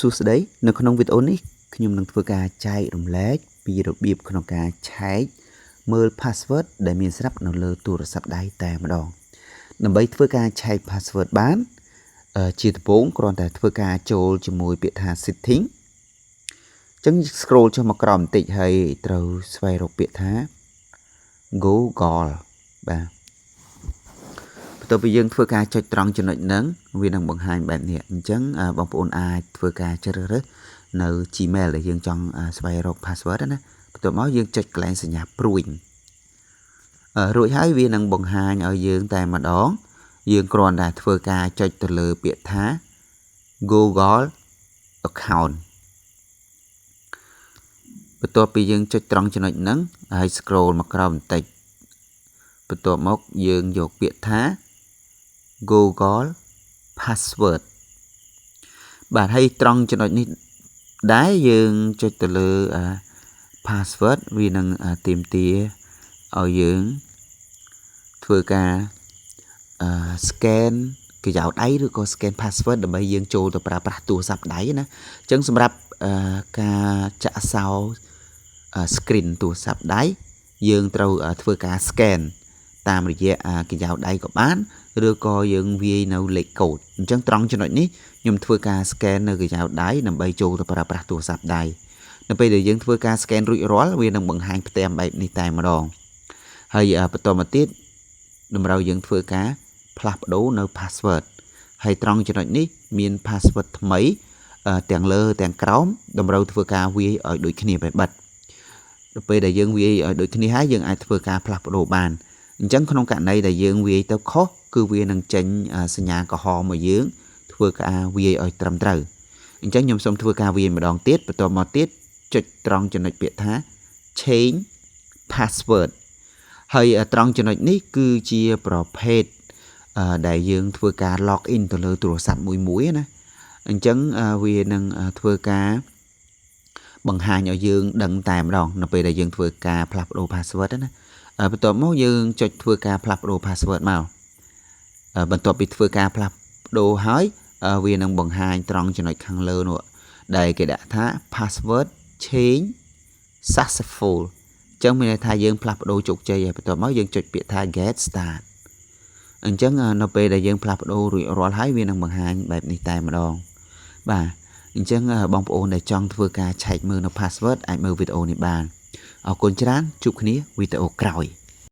សួស្តីនៅក្នុងវីដេអូនេះខ្ញុំនឹងធ្វើការចែករំលែកពីរបៀបក្នុងការឆែកមើល password ដែលមានស្រាប់នៅលើទូរស័ព្ទដៃតែម្ដងដើម្បីធ្វើការឆែក password បានជាដំបូងគ្រាន់តែធ្វើការចូលជាមួយពាក្យថា setting អញ្ចឹង scroll ចុះមកក្រោមបន្តិចហើយត្រូវស្វែងរកពាក្យថា Google បាទបន្ទាប់ពីយើងធ្វើការចុចត្រង់ចំណុចហ្នឹងវានឹងបង្ហាញបែបនេះអញ្ចឹងបងប្អូនអាចធ្វើការជ្រើសរើសនៅ Gmail ដែលយើងចង់ស្វែងរក password ណាបន្ទាប់មកយើងចុចកន្លែងសញ្ញាព្រួយរួចហើយវានឹងបង្ហាញឲ្យយើងតែម្ដងយើងគ្រាន់តែធ្វើការចុចទៅលើពាក្យថា Google account បន្ទាប់ពីយើងចុចត្រង់ចំណុចហ្នឹងហើយ scroll មកក្រោមបន្តិចបន្ទាប់មកយើងយកពាក្យថា Google password បាទហើយត្រង់ចំណុចនេះដែរយើងចុចទៅលើ password វានឹងទាមទារឲ្យយើងធ្វើការscan កញ្ចោដៃឬក៏ scan password ដើម្បីយើងចូលទៅប្រើប្រាស់ទូរស័ព្ទដៃណាអញ្ចឹងសម្រាប់ការចាក់សោ screen ទូរស័ព្ទដៃយើងត្រូវធ្វើការ scan តាមរយៈកញ្ចោដៃក៏បានឬក៏យើងវាយនៅលេខកូដអញ្ចឹងត្រង់ចំណុចនេះខ្ញុំធ្វើការ scan នៅកញ្ចោដៃដើម្បីចូលទៅប្រើប្រាស់ទូរស័ព្ទដៃនៅពេលដែលយើងធ្វើការ scan រួចរាល់វានឹងបង្ហាញផ្ទៃបែបនេះតែម្ដងហើយបន្តមកទៀតតម្រូវយើងធ្វើការផ្លាស់ប្ដូរនៅ password ហើយត្រង់ចំណុចនេះមាន password ថ្មីទាំងលើទាំងក្រោមតម្រូវធ្វើការវាយឲ្យដូចគ្នាបែបបិទដល់ពេលដែលយើងវាយឲ្យដូចគ្នាហើយយើងអាចធ្វើការផ្លាស់ប្ដូរបានអញ្ចឹងក្នុងករណីដែលយើងវាយទៅខុសគឺវានឹងចេញសញ្ញាក្រហមមកយើងធ្វើការវាយឲ្យត្រឹមត្រូវអញ្ចឹងខ្ញុំសូមធ្វើការវាយម្ដងទៀតបន្ទាប់មកទៀតចុចត្រង់ចំណុចពាក្យថា change password ហើយត្រង់ចំណុចនេះគឺជាប្រភេទដែលយើងធ្វើការ log in ទៅលើទូរស័ព្ទមួយណាអញ្ចឹងវានឹងធ្វើការបង្ហាញឲ្យយើងដឹងតែម្ដងនៅពេលដែលយើងធ្វើការផ្លាស់ប្ដូរ password ណាបន្ទាប់មកយើងចុចធ្វើការផ្លាស់ប្ដូរ password មកបន្ទាប់ពីធ្វើការផ្លាស់ប្ដូរហើយវានឹងបង្ហាញត្រង់ចំណុចខាងលើនោះដែលគេដាក់ថា password change successful អញ្ចឹងមានន័យថាយើងផ្លាស់ប្ដូរជោគជ័យហើយបន្ទាប់មកយើងចុចពាក្យថា get start អញ្ចឹងនៅពេលដែលយើងផ្លាស់ប្ដូររួចរាល់ហើយវានឹងបង្ហាញបែបនេះតែម្ដងបាទអញ្ចឹងបងប្អូនដែលចង់ធ្វើការឆែកមើលនៅ password អាចមើលវីដេអូនេះបានអរគុណច្រើនជួបគ្នាវីដេអូក្រោយ